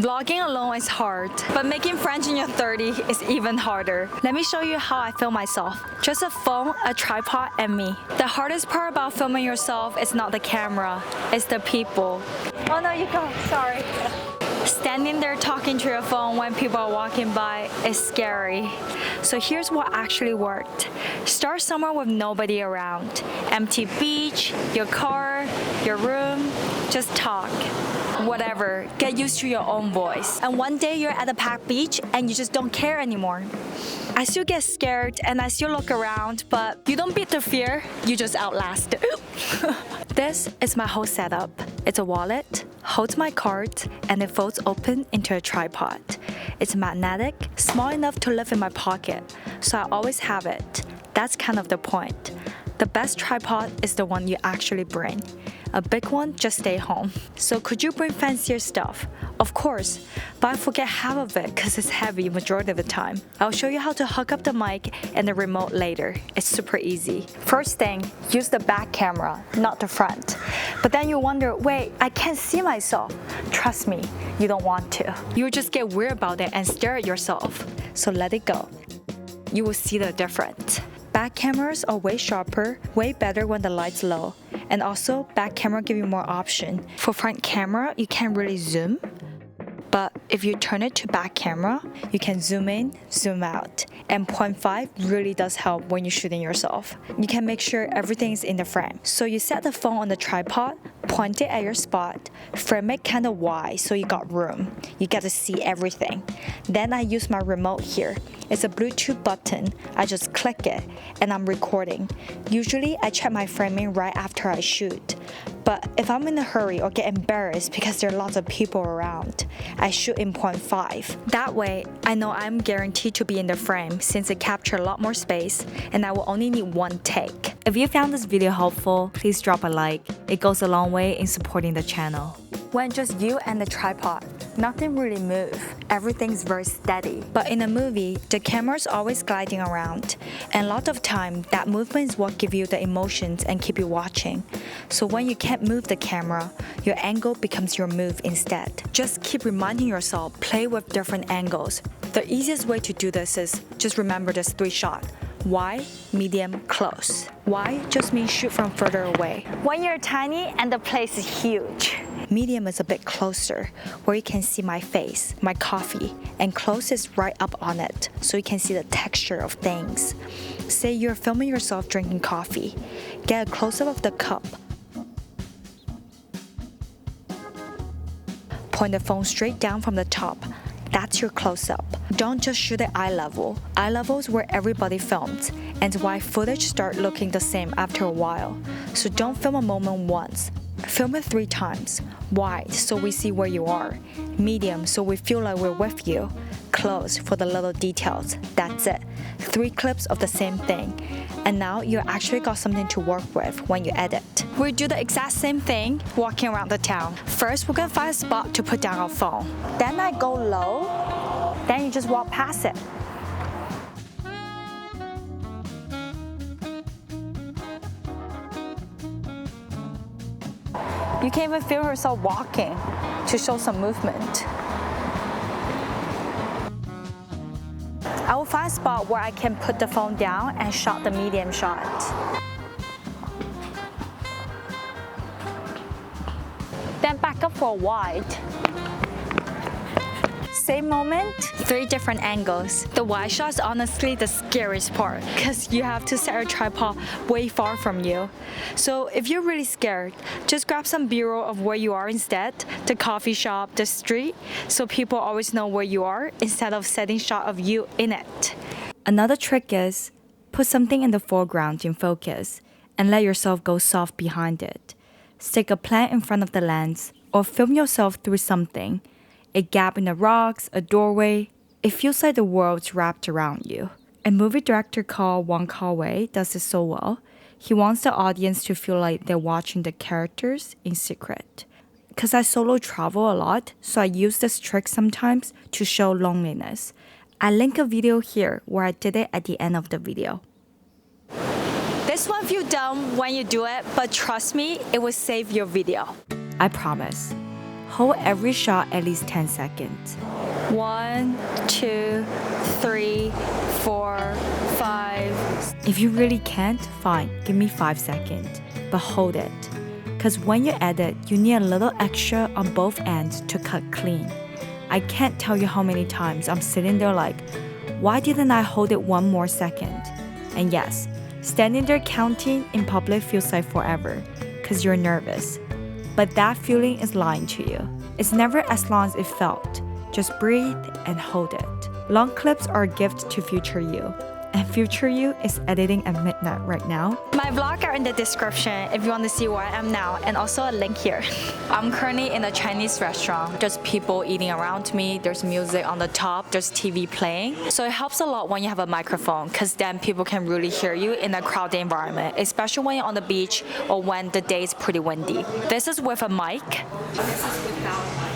Vlogging alone is hard, but making friends in your 30s is even harder. Let me show you how I film myself. Just a phone, a tripod, and me. The hardest part about filming yourself is not the camera, it's the people. Oh no, you go, sorry. Standing there talking to your phone when people are walking by is scary. So here's what actually worked. Start somewhere with nobody around. Empty beach, your car, your room, just talk. Whatever, get used to your own voice. And one day you're at a packed beach and you just don't care anymore. I still get scared and I still look around, but you don't beat the fear, you just outlast it. This is my whole setup. It's a wallet, holds my cards, and it folds open into a tripod. It's magnetic, small enough to live in my pocket, so I always have it. That's kind of the point. The best tripod is the one you actually bring. A big one, just stay home. So could you bring fancier stuff? Of course, but I forget half of it because it's heavy majority of the time. I'll show you how to hook up the mic and the remote later. It's super easy. First thing, use the back camera, not the front. But then you wonder, wait, I can't see myself. Trust me, you don't want to. You'll just get weird about it and stare at yourself. So let it go. You will see the difference. Back cameras are way sharper, way better when the light's low. And also, back camera give you more option. For front camera, you can't really zoom. But if you turn it to back camera, you can zoom in, zoom out. And 0.5 really does help when you're shooting yourself. You can make sure everything is in the frame. So you set the phone on the tripod, point it at your spot, frame it kind of wide so you got room. You get to see everything. Then I use my remote here. It's a Bluetooth button. I just click it and I'm recording. Usually I check my framing right after I shoot. But if I'm in a hurry or get embarrassed because there are lots of people around, I shoot in 0.5. That way, I know I'm guaranteed to be in the frame since it captures a lot more space and I will only need one take. If you found this video helpful, please drop a like. It goes a long way in supporting the channel. When just you and the tripod, nothing really moves. Everything's very steady. But in a movie, the camera's always gliding around. And a lot of time, that movement is what gives you the emotions and keep you watching. So when you can't move the camera, your angle becomes your move instead. Just keep reminding yourself, play with different angles. The easiest way to do this is just remember this 3 shots. Wide, medium, close. Wide just means shoot from further away. When you're tiny and the place is huge. Medium is a bit closer, where you can see my face, my coffee, and close is right up on it, so you can see the texture of things. Say you're filming yourself drinking coffee. Get a close-up of the cup. Point the phone straight down from the top. That's your close-up. Don't just shoot at eye level. Eye level is where everybody films, and why footage start looking the same after a while. So don't film a moment once. Film it 3 times. Wide, so we see where you are. Medium, so we feel like we're with you. Close for the little details. That's it. 3 clips of the same thing. And now you actually got something to work with when you edit. We do the exact same thing walking around the town. First, we're gonna find a spot to put down our phone. Then I go low. Then you just walk past it. You can even feel yourself walking to show some movement. I will find a spot where I can put the phone down and shot the medium shot. Then back up for a wide. Same moment, 3 different angles. The wide shot is honestly the scariest part because you have to set your tripod way far from you. So if you're really scared, just grab some B-roll of where you are instead, the coffee shop, the street, so people always know where you are instead of setting shot of you in it. Another trick is put something in the foreground in focus and let yourself go soft behind it. Stick a plant in front of the lens or film yourself through something. A gap in the rocks, a doorway. It feels like the world's wrapped around you. A movie director called Wong Kar-wai does this so well. He wants the audience to feel like they're watching the characters in secret. Because I solo travel a lot, so I use this trick sometimes to show loneliness. I link a video here where I did it at the end of the video. This one feels dumb when you do it, but trust me, it will save your video. I promise. hold every shot at least 10 seconds. 1, 2, 3, 4, 5. If you really can't, fine, give me 5 seconds, but hold it. Because when you edit, you need a little extra on both ends to cut clean. I can't tell you how many times I'm sitting there like, why didn't I hold it one more second? And yes, standing there counting in public feels like forever, because you're nervous. But that feeling is lying to you. It's never as long as it felt. Just breathe and hold it. Long clips are a gift to future you. And future you is editing at midnight right now. My vlog are in the description if you want to see where I am now, and also a link here. I'm currently in a Chinese restaurant. There's people eating around me, there's music on the top, there's TV playing. So it helps a lot when you have a microphone, because then people can really hear you in a crowded environment, especially when you're on the beach or when the day is pretty windy. This is with a mic. This is without mic.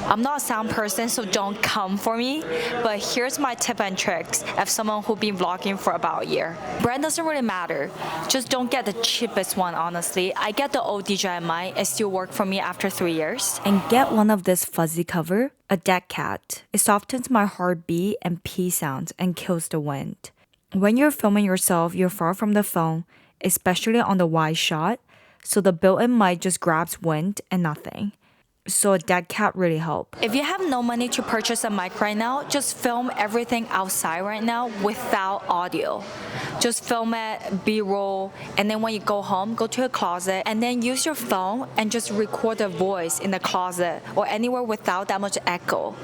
I'm not a sound person, so don't come for me, but here's my tip and tricks of someone who's been vlogging for about a year. Brand doesn't really matter. Just don't get the cheapest one, honestly. I get the old DJI mic. It still worked for me after 3 years. And get one of this fuzzy cover, a dead cat. It softens my heartbeat and pee sounds and kills the wind. When you're filming yourself, you're far from the phone, especially on the wide shot, so the built-in mic just grabs wind and nothing. So a dead cat really helps. If you have no money to purchase a mic right now, just film everything outside right now without audio. Just film it, B-roll, and then when you go home, go to a closet, and then use your phone and just record the voice in the closet or anywhere without that much echo.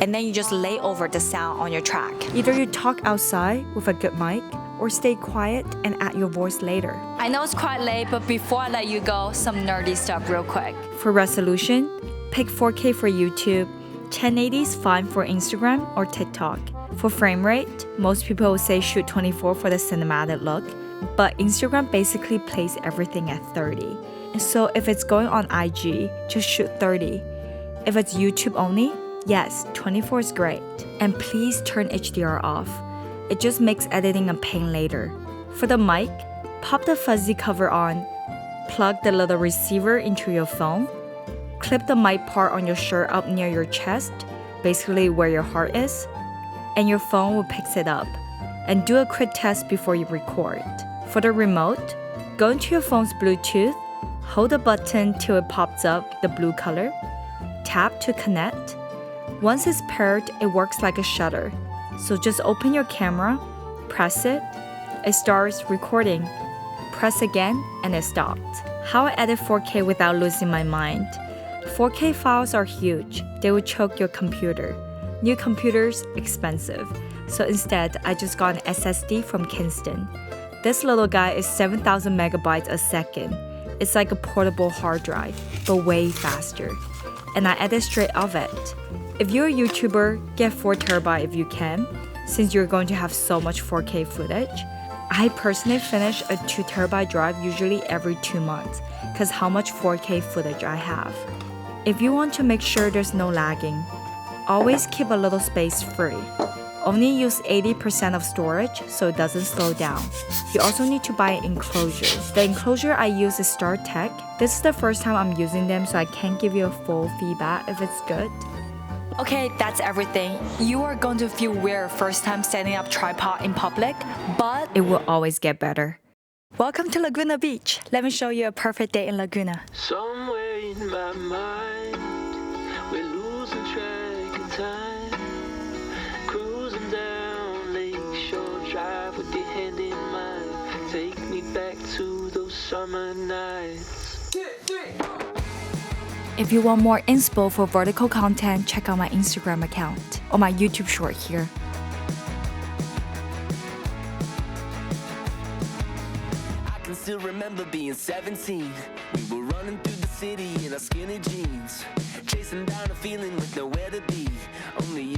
And then you just lay over the sound on your track. Either you talk outside with a good mic, or stay quiet and add your voice later. I know it's quite late, but before I let you go, some nerdy stuff real quick. For resolution, pick 4K for YouTube, 1080 is fine for Instagram or TikTok. For frame rate, most people will say shoot 24 for the cinematic look, but Instagram basically plays everything at 30. So if it's going on IG, just shoot 30. If it's YouTube only, yes, 24 is great. And please turn HDR off. It just makes editing a pain later. For the mic, pop the fuzzy cover on, plug the little receiver into your phone, clip the mic part on your shirt up near your chest, basically where your heart is, and your phone will pick it up. And do a quick test before you record. For the remote, go into your phone's Bluetooth, hold the button till it pops up the blue color, tap to connect. Once it's paired, it works like a shutter. So just open your camera, press it starts recording. Press again, and it stopped. How I edit 4K without losing my mind. 4K files are huge. They will choke your computer. New computers, expensive. So instead, I just got an SSD from Kingston. This little guy is 7,000 megabytes a second. It's like a portable hard drive, but way faster. And I edit straight off it. If you're a YouTuber, get 4 terabyte if you can, since you're going to have so much 4K footage. I personally finish a 2 terabyte drive usually every 2 months, because how much 4K footage I have. If you want to make sure there's no lagging, always keep a little space free. Only use 80% of storage so it doesn't slow down. You also need to buy an enclosure. The enclosure I use is StarTech. This is the first time I'm using them, so I can't give you a full feedback if it's good. Okay, that's everything. You are going to feel weird first time setting up tripod in public, but it will always get better. Welcome to Laguna Beach. Let me show you a perfect day in Laguna. Somewhere in my mind, we're losing track of time. Cruising down Lakeshore Drive with your hand in mine. Take me back to those summer nights. If you want more inspo for vertical content, check out my Instagram account or my YouTube short here. I can still remember being 17. We were running through the city in our skinny jeans, chasing down a feeling with nowhere to be. Only you